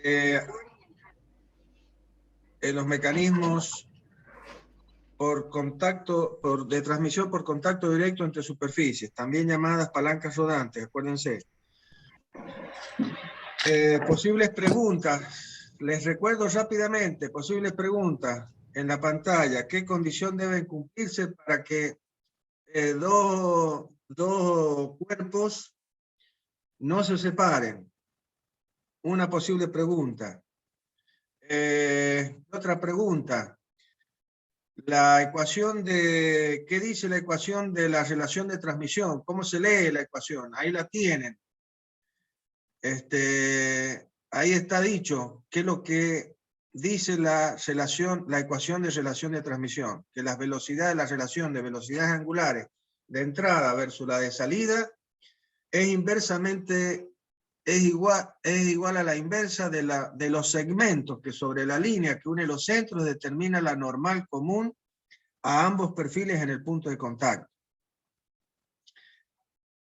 en los mecanismos de transmisión por contacto directo entre superficies, también llamadas palancas rodantes, acuérdense. Posibles preguntas, les recuerdo rápidamente, posibles preguntas en la pantalla. ¿Qué condición deben cumplirse para que dos cuerpos no se separen? Una posible pregunta. Otra pregunta. La ecuación de, ¿qué dice la ecuación de la relación de transmisión? ¿Cómo se lee la ecuación? Ahí la tienen. Ahí está dicho qué es lo que dice la ecuación de relación de transmisión, que las velocidades, la relación de velocidades angulares de entrada versus la de salida es igual a la inversa de los segmentos que sobre la línea que une los centros determina la normal común a ambos perfiles en el punto de contacto.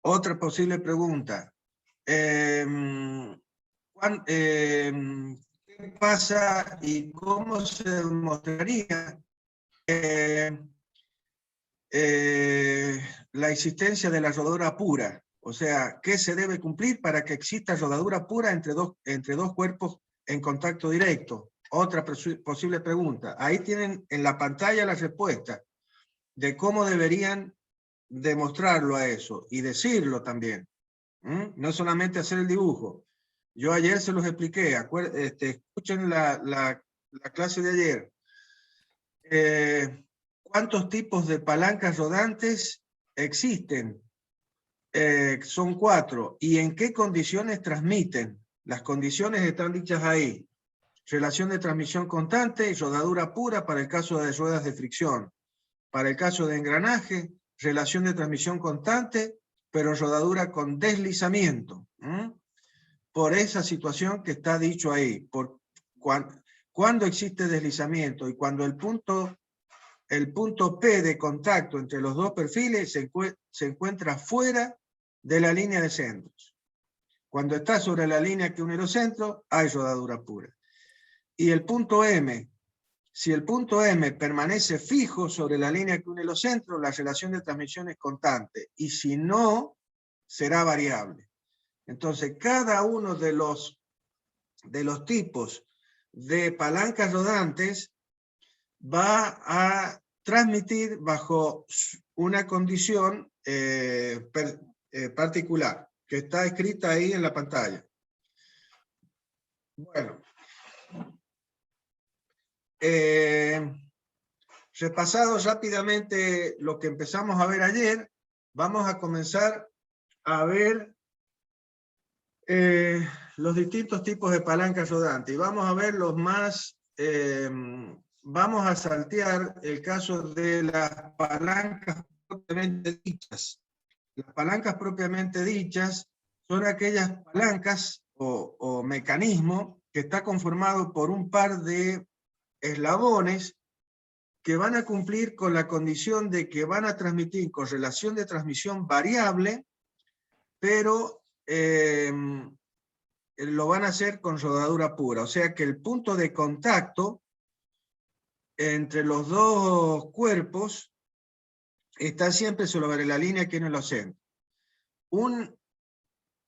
Otra posible pregunta. ¿Qué pasa y cómo se demostraría la existencia de la rodadura pura? O sea, ¿qué se debe cumplir para que exista rodadura pura entre dos cuerpos en contacto directo? Otra posible pregunta. Ahí tienen en la pantalla la respuesta de cómo deberían demostrarlo a eso y decirlo también. No solamente hacer el dibujo. Yo ayer se los expliqué, escuchen la clase de ayer. ¿Cuántos tipos de palancas rodantes existen? Son 4. ¿Y en qué condiciones transmiten? Las condiciones están dichas ahí. Relación de transmisión constante y rodadura pura para el caso de ruedas de fricción. Para el caso de engranaje, relación de transmisión constante, pero rodadura con deslizamiento. Por esa situación que está dicho ahí. Cuando existe deslizamiento y cuando el punto P de contacto entre los dos perfiles se encuentra fuera de la línea de centros. Cuando está sobre la línea que une los centros, hay rodadura pura. Y el punto M, si el punto M permanece fijo sobre la línea que une los centros, la relación de transmisión es constante. Y si no, será variable. Entonces, cada uno de los tipos de palancas rodantes va a transmitir bajo una condición particular, que está escrita ahí en la pantalla. Bueno. Repasado rápidamente lo que empezamos a ver ayer, vamos a comenzar a ver los distintos tipos de palancas rodantes. Y vamos a ver los más... vamos a saltear el caso de las palancas propiamente dichas. Las palancas propiamente dichas son aquellas palancas o mecanismos que está conformado por un par de eslabones que van a cumplir con la condición de que van a transmitir con relación de transmisión variable, pero lo van a hacer con rodadura pura. O sea que el punto de contacto entre los dos cuerpos está siempre sobre la línea que une los centros.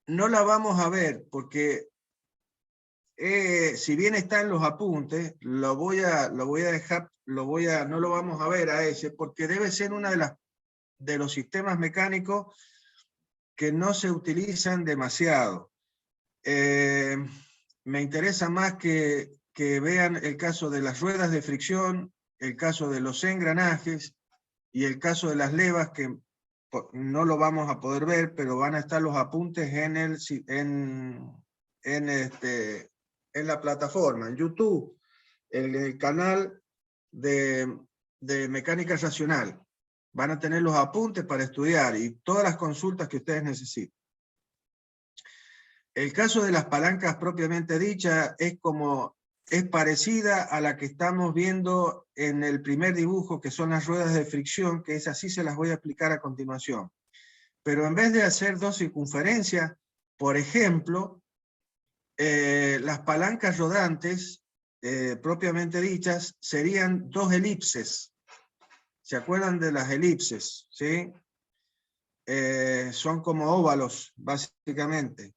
No la vamos a ver porque si bien está en los apuntes, no lo vamos a ver a ese, porque debe ser una de los sistemas mecánicos que no se utilizan demasiado. Me interesa más que vean el caso de las ruedas de fricción, el caso de los engranajes y el caso de las levas, que no lo vamos a poder ver, pero van a estar los apuntes en la plataforma, en YouTube, en el canal de Mecánica Racional. Van a tener los apuntes para estudiar y todas las consultas que ustedes necesiten. El caso de las palancas propiamente dichas es parecida a la que estamos viendo en el primer dibujo, que son las ruedas de fricción, que es así, se las voy a explicar a continuación. Pero en vez de hacer dos circunferencias, por ejemplo, las palancas rodantes, propiamente dichas, serían dos elipses. ¿Se acuerdan de las elipses? ¿Sí? Son como óvalos, básicamente.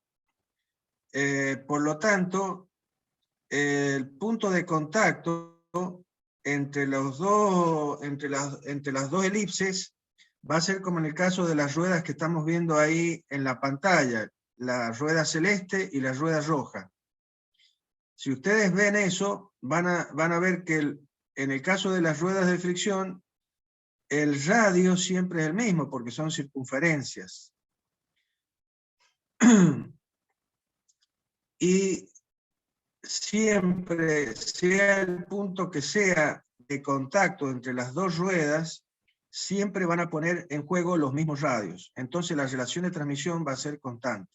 Por lo tanto, el punto de contacto entre las dos elipses va a ser como en el caso de las ruedas que estamos viendo ahí en la pantalla, la rueda celeste y la rueda roja. Si ustedes ven eso, van a ver que en el caso de las ruedas de fricción, el radio siempre es el mismo, porque son circunferencias. Y siempre, sea el punto que sea de contacto entre las dos ruedas, siempre van a poner en juego los mismos radios. Entonces la relación de transmisión va a ser constante.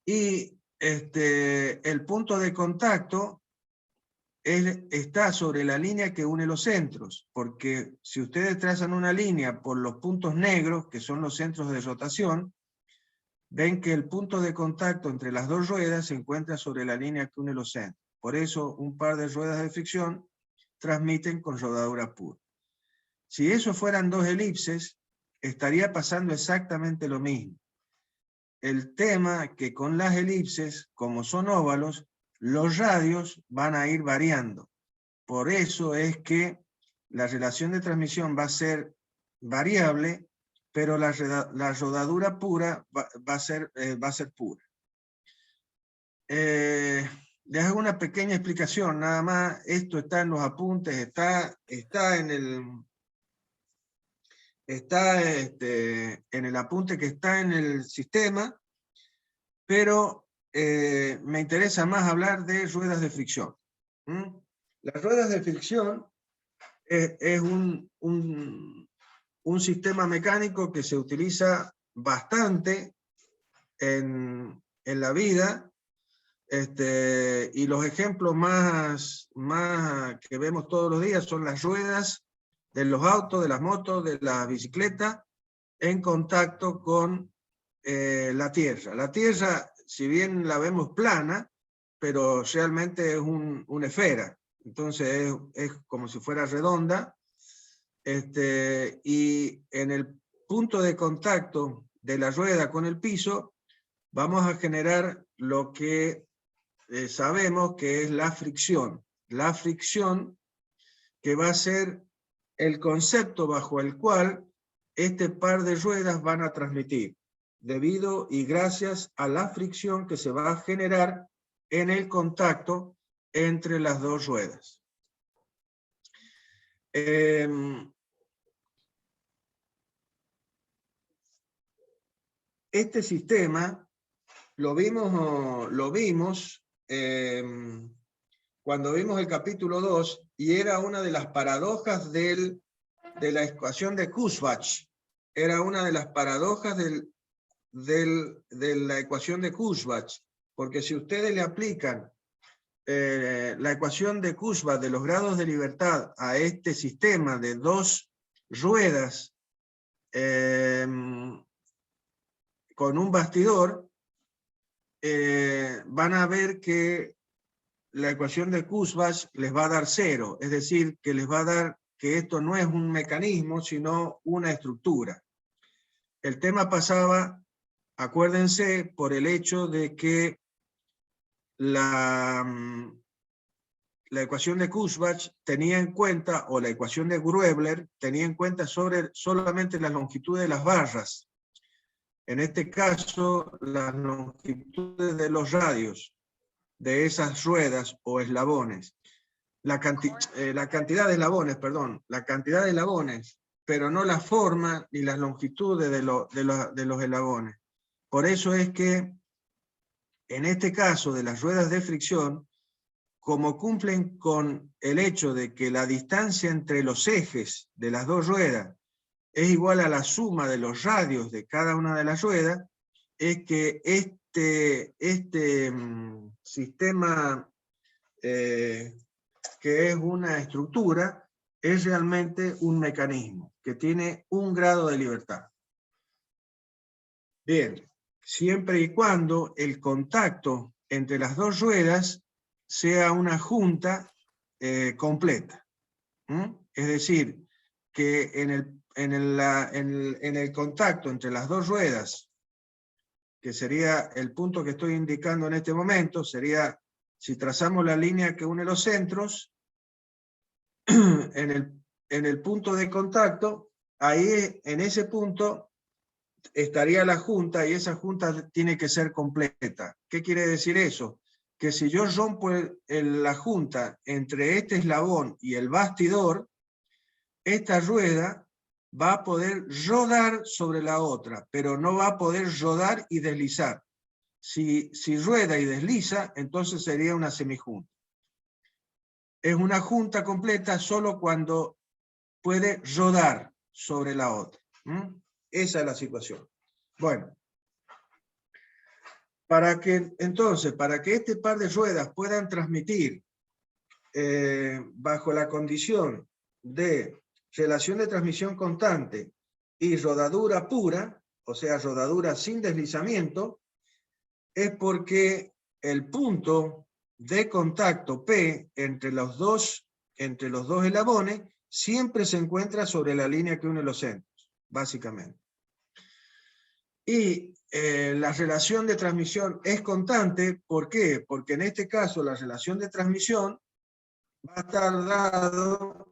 Y el punto de contacto está sobre la línea que une los centros, porque si ustedes trazan una línea por los puntos negros, que son los centros de rotación, ven que el punto de contacto entre las dos ruedas se encuentra sobre la línea que une los centros. Por eso un par de ruedas de fricción transmiten con rodadura pura. Si eso fueran dos elipses, estaría pasando exactamente lo mismo. El tema que con las elipses, como son óvalos, los radios van a ir variando. Por eso es que la relación de transmisión va a ser variable, pero la rodadura pura va a ser pura. Les hago una pequeña explicación, nada más. Esto está en los apuntes, está en el apunte que está en el sistema, pero me interesa más hablar de ruedas de fricción. Las ruedas de fricción es un sistema mecánico que se utiliza bastante en la vida, y los ejemplos más que vemos todos los días son las ruedas de los autos, de las motos, de las bicicletas, en contacto con la Tierra. La Tierra, si bien la vemos plana, pero realmente es una esfera. Entonces es como si fuera redonda. Y en el punto de contacto de la rueda con el piso, vamos a generar lo que sabemos que es la fricción. La fricción que va a ser el concepto bajo el cual este par de ruedas van a transmitir, debido y gracias a la fricción que se va a generar en el contacto entre las dos ruedas. Este sistema lo vimos cuando vimos el capítulo 2, y era una de las paradojas de la ecuación de Kurzbach. Era una de las paradojas de la ecuación de Kurzbach, porque si ustedes le aplican la ecuación de Kurzbach de los grados de libertad a este sistema de dos ruedas con un bastidor, van a ver que la ecuación de Kurzbach les va a dar 0, es decir, que les va a dar que esto no es un mecanismo, sino una estructura. El tema pasaba, acuérdense, por el hecho de que la ecuación de Kurzbach tenía en cuenta, o la ecuación de Gröbler, tenía en cuenta solamente la longitud de las barras. En este caso, las longitudes de los radios de esas ruedas o eslabones. La cantidad de eslabones, pero no la forma ni las longitudes de los eslabones. Por eso es que, en este caso de las ruedas de fricción, como cumplen con el hecho de que la distancia entre los ejes de las dos ruedas es igual a la suma de los radios de cada una de las ruedas, es que este sistema que es una estructura, es realmente un mecanismo que tiene un grado de libertad. Bien, siempre y cuando el contacto entre las dos ruedas sea una junta completa. Es decir, que en el contacto entre las dos ruedas, que sería el punto que estoy indicando en este momento, sería, si trazamos la línea que une los centros, en el punto de contacto, ahí en ese punto estaría la junta, y esa junta tiene que ser completa. ¿Qué quiere decir eso? Que si yo rompo la junta entre este eslabón y el bastidor, esta rueda va a poder rodar sobre la otra, pero no va a poder rodar y deslizar. Si rueda y desliza, entonces sería una semijunta. Es una junta completa solo cuando puede rodar sobre la otra. Esa es la situación. Bueno, para que este par de ruedas puedan transmitir bajo la condición de relación de transmisión constante y rodadura pura, o sea, rodadura sin deslizamiento, es porque el punto de contacto P entre los dos eslabones siempre se encuentra sobre la línea que une los centros, básicamente. Y la relación de transmisión es constante, ¿por qué? Porque en este caso la relación de transmisión va a estar dado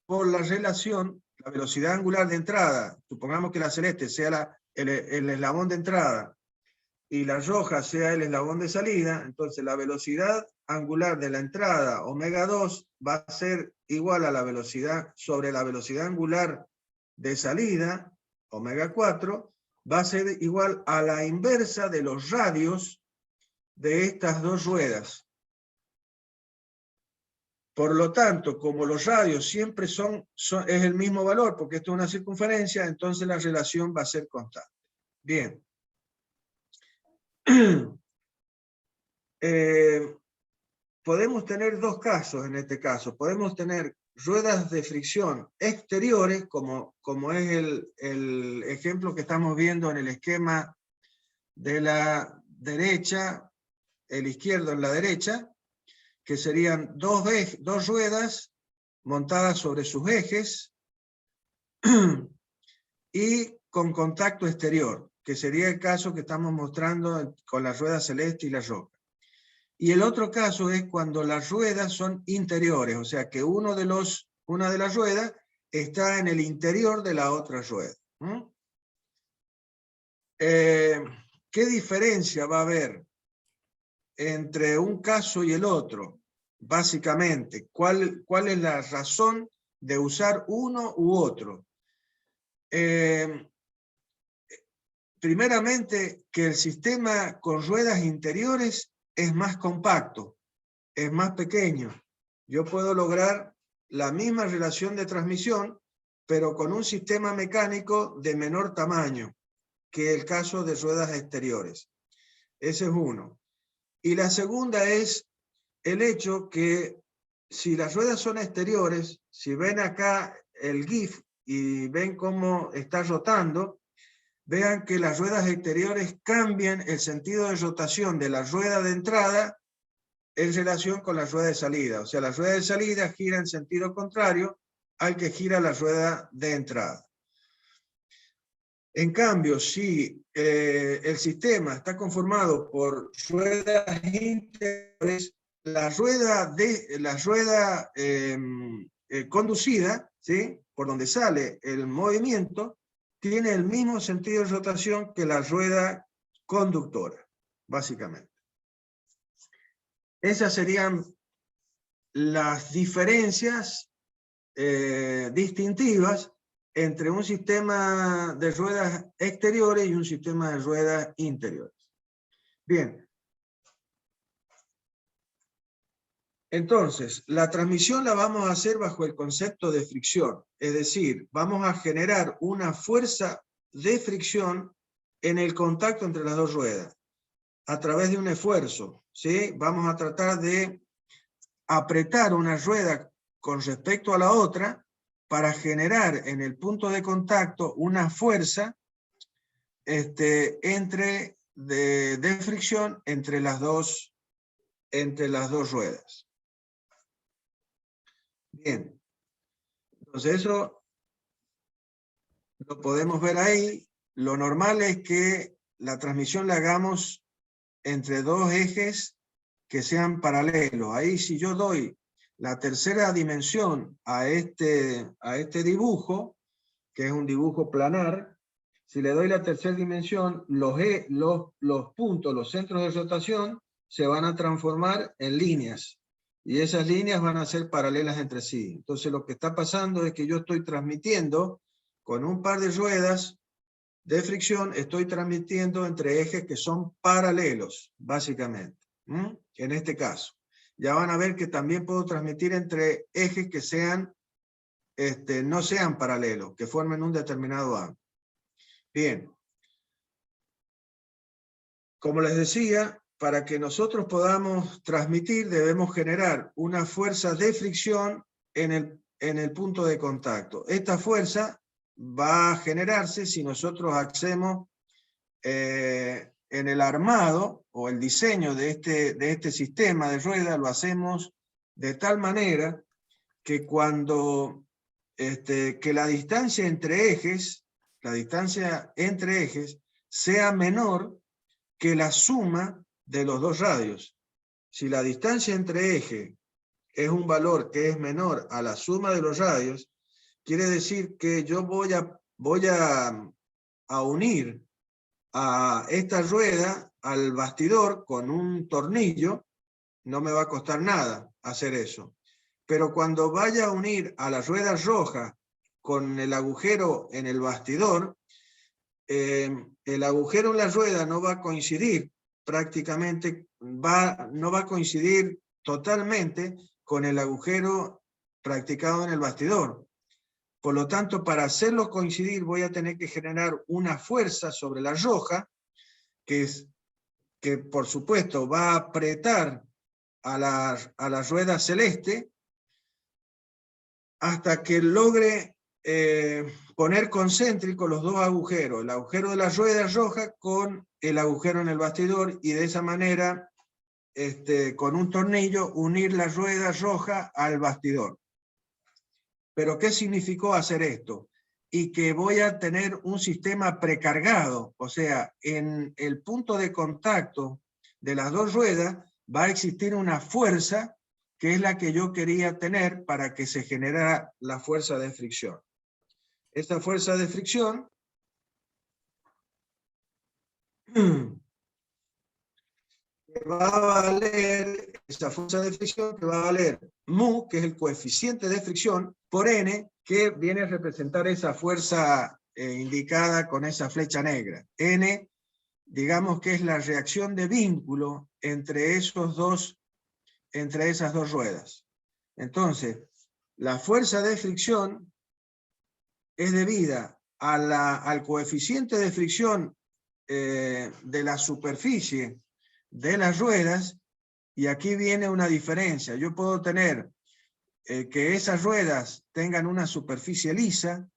por la relación, la velocidad angular de entrada, supongamos que la celeste sea el eslabón de entrada y la roja sea el eslabón de salida, entonces la velocidad angular de la entrada, omega 2, va a ser igual a la velocidad sobre la velocidad angular de salida, omega 4, va a ser igual a la inversa de los radios de estas dos ruedas. Por lo tanto, como los radios siempre es el mismo valor, porque esto es una circunferencia, entonces la relación va a ser constante. Bien. Podemos tener dos casos en este caso. Podemos tener ruedas de fricción exteriores, como es el ejemplo que estamos viendo en el esquema de la derecha, el izquierdo en la derecha, que serían dos ruedas montadas sobre sus ejes y con contacto exterior, que sería el caso que estamos mostrando con la rueda celeste y la roja. Y el otro caso es cuando las ruedas son interiores, o sea que una de las ruedas está en el interior de la otra rueda. ¿Qué diferencia va a haber entre un caso y el otro? Básicamente, ¿cuál es la razón de usar uno u otro? Primeramente, que el sistema con ruedas interiores es más compacto, es más pequeño. Yo puedo lograr la misma relación de transmisión, pero con un sistema mecánico de menor tamaño que el caso de ruedas exteriores. Ese es uno. Y la segunda es el hecho que si las ruedas son exteriores, si ven acá el GIF y ven cómo está rotando, vean que las ruedas exteriores cambian el sentido de rotación de la rueda de entrada en relación con la rueda de salida. O sea, la rueda de salida gira en sentido contrario al que gira la rueda de entrada. En cambio, si el sistema está conformado por ruedas interiores, la rueda conducida, ¿sí?, por donde sale el movimiento, tiene el mismo sentido de rotación que la rueda conductora, básicamente. Esas serían las diferencias distintivas entre un sistema de ruedas exteriores y un sistema de ruedas interiores. Bien. Entonces, la transmisión la vamos a hacer bajo el concepto de fricción, es decir, vamos a generar una fuerza de fricción en el contacto entre las dos ruedas, a través de un esfuerzo, ¿sí? Vamos a tratar de apretar una rueda con respecto a la otra para generar en el punto de contacto una fuerza de fricción entre las dos ruedas. Bien, entonces eso lo podemos ver ahí. Lo normal es que la transmisión la hagamos entre dos ejes que sean paralelos. Ahí si yo doy la tercera dimensión a este dibujo, que es un dibujo planar, si le doy la tercera dimensión, los puntos, los centros de rotación, se van a transformar en líneas. Y esas líneas van a ser paralelas entre sí. Entonces lo que está pasando es que yo estoy transmitiendo con un par de ruedas de fricción, estoy transmitiendo entre ejes que son paralelos, básicamente. En este caso. Ya van a ver que también puedo transmitir entre ejes que sean, no sean paralelos, que formen un determinado ángulo. Bien. Como les decía, para que nosotros podamos transmitir, debemos generar una fuerza de fricción en el punto de contacto. Esta fuerza va a generarse si nosotros hacemos en el armado o el diseño de este sistema de rueda, lo hacemos de tal manera que cuando que la distancia entre ejes sea menor que la suma de los dos radios. Si la distancia entre ejes es un valor que es menor a la suma de los radios, quiere decir que yo voy a unir a esta rueda al bastidor con un tornillo. No me va a costar nada hacer eso. Pero cuando vaya a unir a la rueda roja con el agujero en el bastidor, el agujero en la rueda no va a coincidir prácticamente, no va a coincidir totalmente con el agujero practicado en el bastidor. Por lo tanto, para hacerlo coincidir voy a tener que generar una fuerza sobre la roja que por supuesto va a apretar a la rueda celeste hasta que logre poner concéntricos los dos agujeros, el agujero de la rueda roja con el agujero en el bastidor, y de esa manera, con un tornillo, unir la rueda roja al bastidor. ¿Pero qué significó hacer esto? Y que voy a tener un sistema precargado, o sea, en el punto de contacto de las dos ruedas va a existir una fuerza que es la que yo quería tener para que se generara la fuerza de fricción. Esta fuerza de fricción va a valer, esa fuerza de fricción que va a valer mu, que es el coeficiente de fricción, por n, que viene a representar esa fuerza indicada con esa flecha negra. N, digamos que es la reacción de vínculo entre esas dos ruedas. Entonces, la fuerza de fricción es debida al coeficiente de fricción de la superficie de las ruedas, y aquí viene una diferencia. Yo puedo tener que esas ruedas tengan una superficie lisa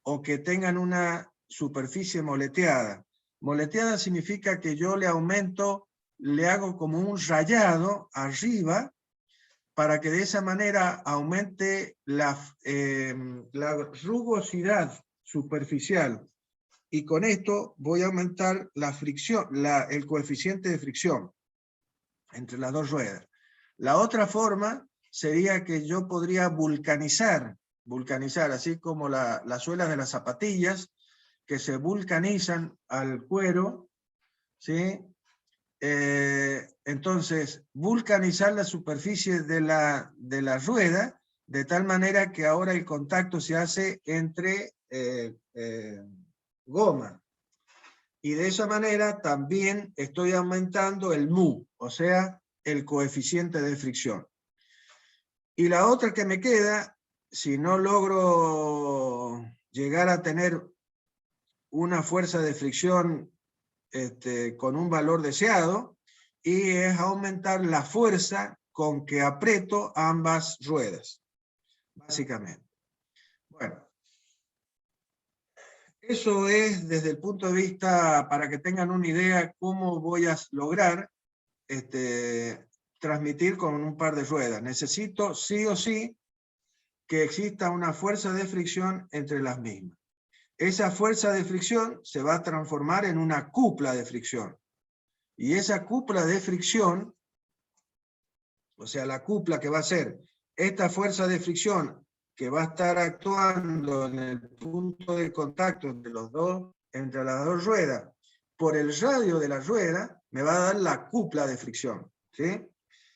o que tengan una superficie moleteada. Moleteada significa que yo le aumento, le hago como un rayado arriba para que de esa manera aumente la rugosidad superficial, y con esto voy a aumentar la fricción, el coeficiente de fricción entre las dos ruedas. La otra forma sería que yo podría vulcanizar, así como las suelas de las zapatillas, que se vulcanizan al cuero, ¿sí? Entonces, vulcanizar la superficie de la rueda, de tal manera que ahora el contacto se hace entre goma. Y de esa manera también estoy aumentando el mu, o sea, el coeficiente de fricción. Y la otra que me queda, si no logro llegar a tener una fuerza de fricción con un valor deseado, y es aumentar la fuerza con que aprieto ambas ruedas, básicamente. Bueno, Eso es desde el punto de vista, para que tengan una idea cómo voy a lograr transmitir con un par de ruedas. Necesito sí o sí que exista una fuerza de fricción entre las mismas. Esa fuerza de fricción se va a transformar en una cupla de fricción. Y esa cupla de fricción, o sea, la cupla que va a ser esta fuerza de fricción que va a estar actuando en el punto de contacto entre las dos ruedas, por el radio de la rueda, me va a dar la cupla de fricción, ¿sí?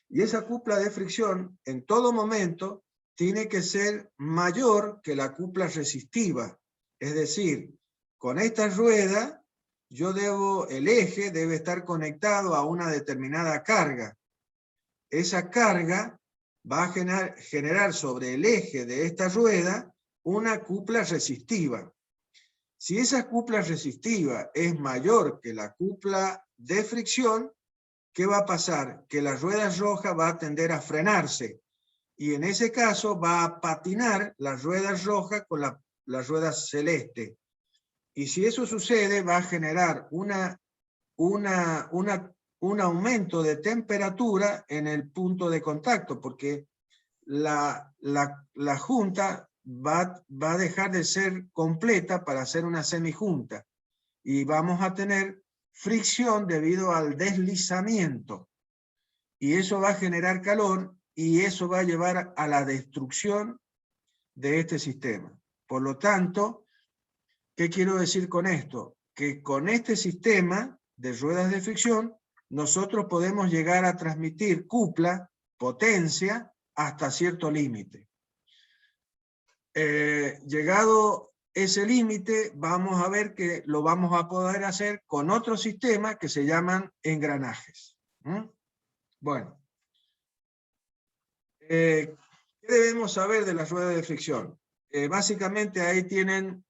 Y esa cupla de fricción, en todo momento, tiene que ser mayor que la cupla resistiva. Es decir, con esta rueda, el eje debe estar conectado a una determinada carga. Esa carga va a generar sobre el eje de esta rueda una cupla resistiva. Si esa cupla resistiva es mayor que la cupla de fricción, ¿qué va a pasar? Que la rueda roja va a tender a frenarse y en ese caso va a patinar la rueda roja con la rueda celeste. Y si eso sucede, va a generar un aumento de temperatura en el punto de contacto, porque la junta va a dejar de ser completa para ser una semijunta. Y vamos a tener fricción debido al deslizamiento. Y eso va a generar calor y eso va a llevar a la destrucción de este sistema. Por lo tanto, ¿qué quiero decir con esto? Que con este sistema de ruedas de fricción, nosotros podemos llegar a transmitir cupla, potencia, hasta cierto límite. Llegado ese límite, vamos a ver que lo vamos a poder hacer con otro sistema que se llaman engranajes. Bueno, ¿qué debemos saber de las ruedas de fricción? Básicamente ahí tienen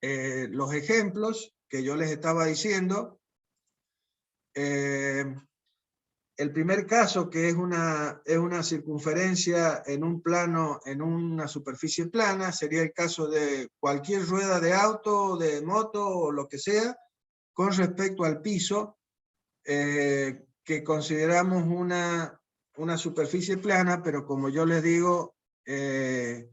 los ejemplos que yo les estaba diciendo. El primer caso, que es una circunferencia en un plano, en una superficie plana, sería el caso de cualquier rueda de auto, de moto o lo que sea, con respecto al piso, que consideramos una superficie plana, pero como yo les digo, el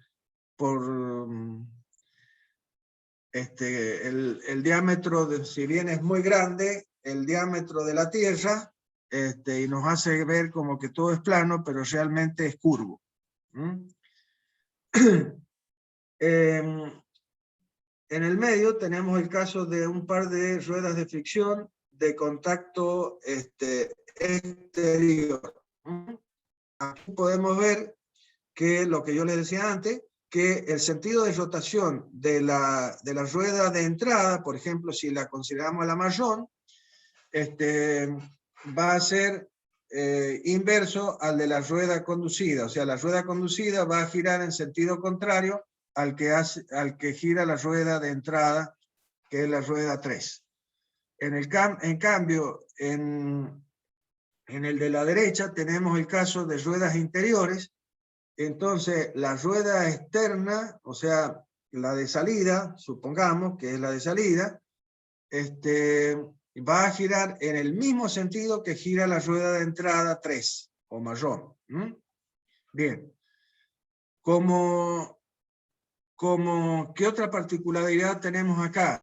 diámetro, si bien es muy grande, el diámetro de la Tierra, y nos hace ver como que todo es plano, pero realmente es curvo. En el medio tenemos el caso de un par de ruedas de fricción de contacto exterior. Aquí podemos ver que lo que yo les decía antes, que el sentido de rotación de la rueda de entrada, por ejemplo, si la consideramos la marrón, va a ser inverso al de la rueda conducida. O sea, la rueda conducida va a girar en sentido contrario al que gira la rueda de entrada, que es la rueda 3. En cambio, en el de la derecha tenemos el caso de ruedas interiores. Entonces, la rueda externa, o sea, la de salida, supongamos que es la de salida, va a girar en el mismo sentido que gira la rueda de entrada 3, o marrón. Bien. ¿Qué otra particularidad tenemos acá?